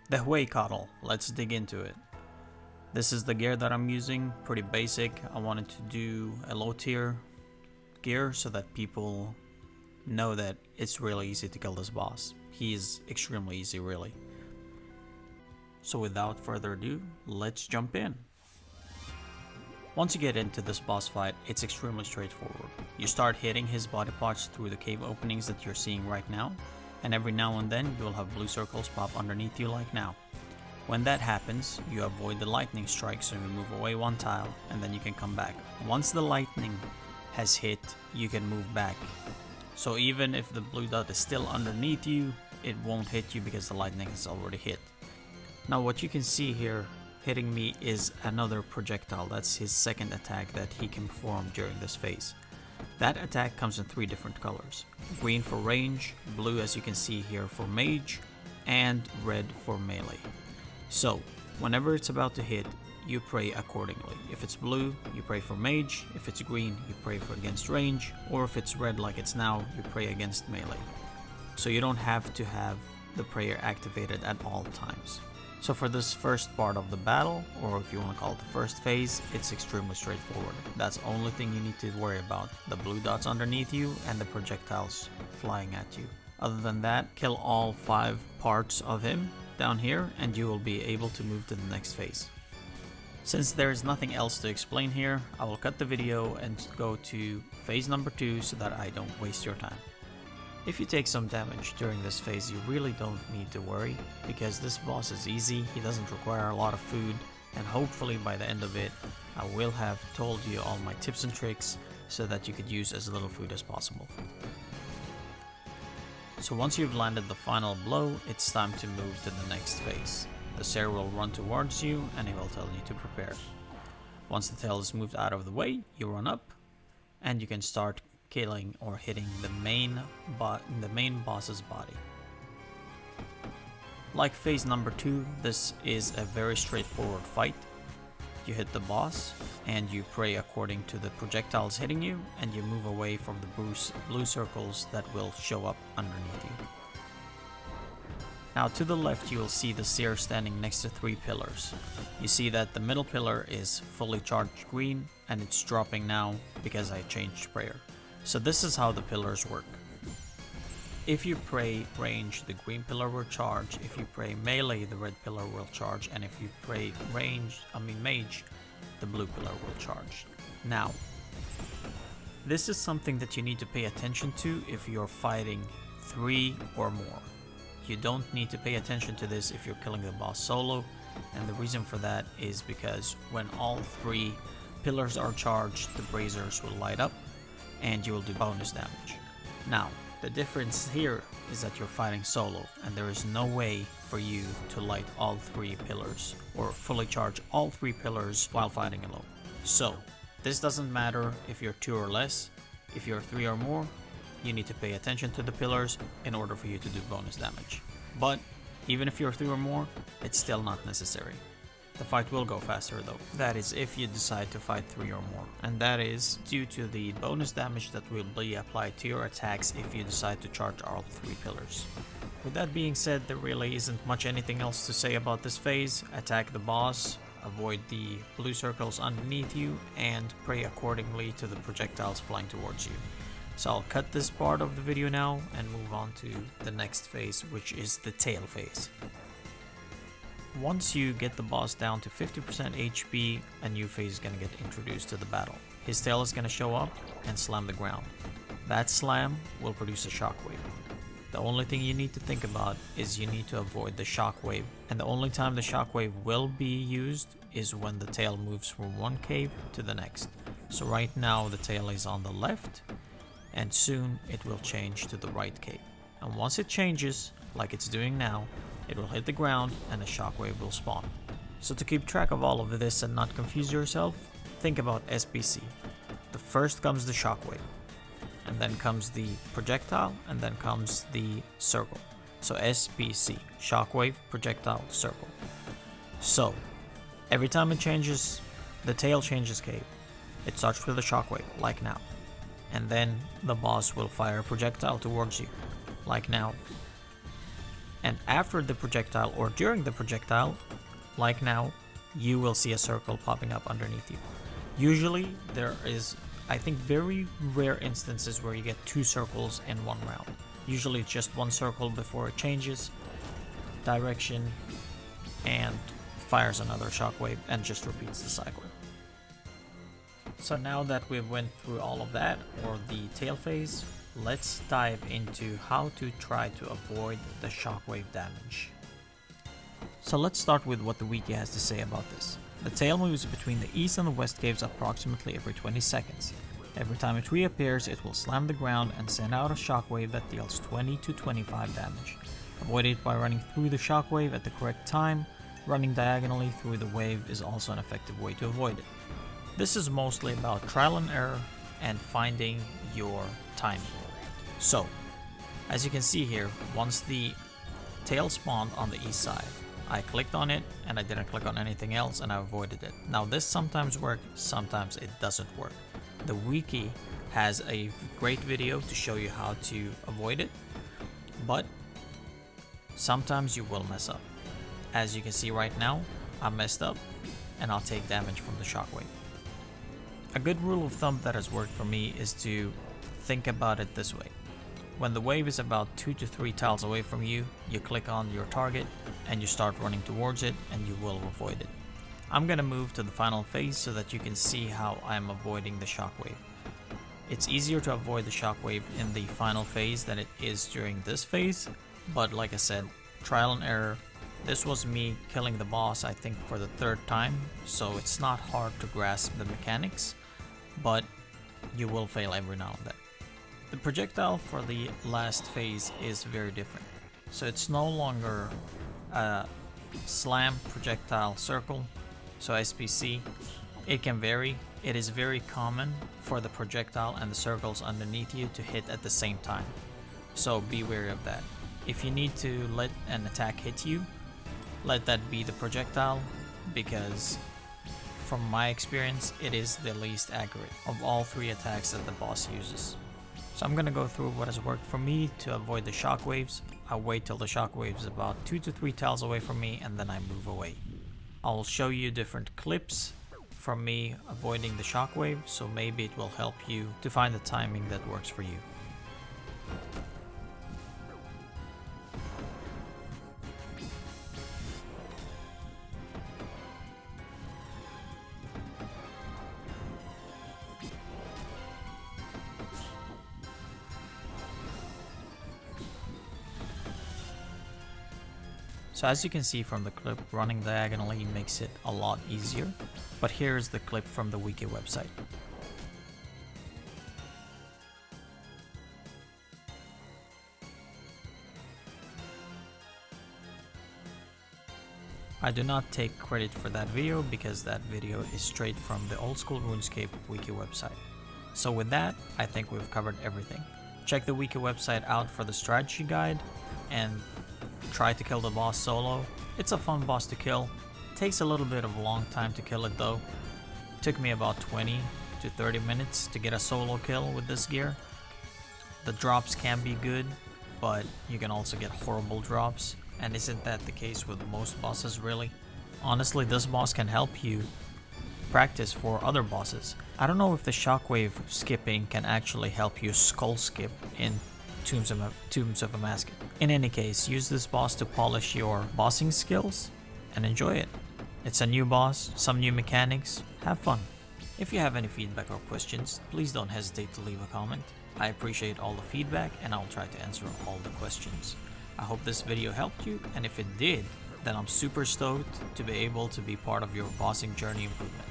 The Hueycoatl, let's dig into it. This is the gear that I'm using, pretty basic. I wanted to do a low tier gear so that people know that it's really easy to kill this boss. He is extremely easy, really. So without further ado, let's jump in. Once you get into this boss fight, it's extremely straightforward. You start hitting his body parts through the cave openings that you're seeing right now, and every now and then you'll have blue circles pop underneath you like now. When that happens, you avoid the lightning strikes and you move away one tile, and then you can come back. Once the lightning has hit, you can move back. So even if the blue dot is still underneath you, it won't hit you because the lightning has already hit. Now what you can see here hitting me is another projectile. That's his second attack that he can perform during this phase. That attack comes in 3 different colors. Green for range, blue as you can see here for mage, and red for melee. So whenever it's about to hit, you pray accordingly. If it's blue, you pray for mage. If it's green, you pray for against range. Or if it's red like it's now, you pray against melee. So you don't have to have the prayer activated at all times. So for this first part of the battle, or if you want to call it the first phase, it's extremely straightforward. That's the only thing you need to worry about, the blue dots underneath you and the projectiles flying at you. Other than that, kill all 5 parts of him down here and you will be able to move to the next phase. Since there is nothing else to explain here, I will cut the video and go to phase number 2 so that I don't waste your time. If you take some damage during this phase, you really don't need to worry, because this boss is easy, he doesn't require a lot of food, and hopefully by the end of it, I will have told you all my tips and tricks so that you could use as little food as possible. So once you've landed the final blow, it's time to move to the next phase. The Seer will run towards you and he will tell you to prepare. Once the tail is moved out of the way, you run up and you can start killing or hitting the main boss's body. Like phase number 2, this is a very straightforward fight. You hit the boss and you pray according to the projectiles hitting you, and you move away from the blue circles that will show up underneath you. Now to the left you will see the Seer standing next to 3 pillars. You see that the middle pillar is fully charged green and it's dropping now because I changed prayer. So this is how the pillars work. If you pray range, the green pillar will charge. If you pray melee, the red pillar will charge. And if you pray mage, the blue pillar will charge. Now, this is something that you need to pay attention to if you're fighting 3 or more. You don't need to pay attention to this if you're killing the boss solo. And the reason for that is because when all 3 pillars are charged, the braziers will light up and you will do bonus damage. Now, the difference here is that you're fighting solo and there is no way for you to light all 3 pillars or fully charge all 3 pillars while fighting alone. So, this doesn't matter if you're 2 or less. If you're 3 or more, you need to pay attention to the pillars in order for you to do bonus damage. But even if you're 3 or more, it's still not necessary. The fight will go faster though. That is if you decide to fight 3 or more. And that is due to the bonus damage that will be applied to your attacks if you decide to charge all 3 pillars. With that being said, there really isn't much anything else to say about this phase. Attack the boss, avoid the blue circles underneath you, and pray accordingly to the projectiles flying towards you. So I'll cut this part of the video now and move on to the next phase, which is the tail phase. Once you get the boss down to 50% HP, a new phase is going to get introduced to the battle. His tail is going to show up and slam the ground. That slam will produce a shockwave. The only thing you need to think about is you need to avoid the shockwave, and the only time the shockwave will be used is when the tail moves from one cave to the next. So right now the tail is on the left, and soon it will change to the right cave. And once it changes, like it's doing now, it will hit the ground and a shockwave will spawn. So to keep track of all of this and not confuse yourself, think about SBC. The first comes the shockwave, and then comes the projectile, and then comes the circle. So SBC, shockwave, projectile, circle. So every time it changes, the tail changes cave. It starts with a shockwave, like now. And then the boss will fire a projectile towards you, like now. And after the projectile or during the projectile, like now, you will see a circle popping up underneath you. Usually there is, I think, very rare instances where you get 2 circles in one round. Usually it's just 1 circle before it changes direction and fires another shockwave and just repeats the cycle. So now that we've went through all of that, or the tail phase, let's dive into how to try to avoid the shockwave damage. So let's start with what the wiki has to say about this. The tail moves between the east and the west caves approximately every 20 seconds. Every time it reappears, it will slam the ground and send out a shockwave that deals 20 to 25 damage. Avoid it by running through the shockwave at the correct time. Running diagonally through the wave is also an effective way to avoid it. This is mostly about trial and error and finding your timing. So, as you can see here, once the tail spawned on the east side, I clicked on it and I didn't click on anything else and I avoided it. Now this sometimes works, sometimes it doesn't work. The wiki has a great video to show you how to avoid it, but sometimes you will mess up. As you can see right now, I messed up and I'll take damage from the shockwave. A good rule of thumb that has worked for me is to think about it this way. When the wave is about 2 to 3 tiles away from you, you click on your target and you start running towards it and you will avoid it. I'm gonna move to the final phase so that you can see how I'm avoiding the shockwave. It's easier to avoid the shockwave in the final phase than it is during this phase, but like I said, trial and error. This was me killing the boss, I think, for the 3rd time, so it's not hard to grasp the mechanics, but you will fail every now and then. The projectile for the last phase is very different. So it's no longer a slam projectile circle, so SPC. It can vary. It is very common for the projectile and the circles underneath you to hit at the same time, so be wary of that. If you need to let an attack hit you, let that be the projectile, because from my experience, it is the least accurate of all 3 attacks that the boss uses. So I'm gonna go through what has worked for me to avoid the shockwaves. I wait till the shockwave is about 2 to 3 tiles away from me and then I move away. I'll show you different clips from me avoiding the shockwave, so maybe it will help you to find the timing that works for you. So as you can see from the clip, running diagonally makes it a lot easier, but here's the clip from the wiki website. I do not take credit for that video because that video is straight from the old school RuneScape wiki website. So with that, I think we've covered everything. Check the wiki website out for the strategy guide and try to kill the boss solo. It's a fun boss to kill. Takes a little bit of a long time to kill it though. Took me about 20 to 30 minutes to get a solo kill with this gear. The drops can be good, but you can also get horrible drops, and isn't that the case with most bosses really? Honestly, this boss can help you practice for other bosses. I don't know if the shockwave skipping can actually help you skull skip in Tombs of Amascut. In any case, use this boss to polish your bossing skills and enjoy it. It's a new boss, some new mechanics, have fun. If you have any feedback or questions, please don't hesitate to leave a comment. I appreciate all the feedback and I'll try to answer all the questions. I hope this video helped you, and if it did, then I'm super stoked to be able to be part of your bossing journey improvement.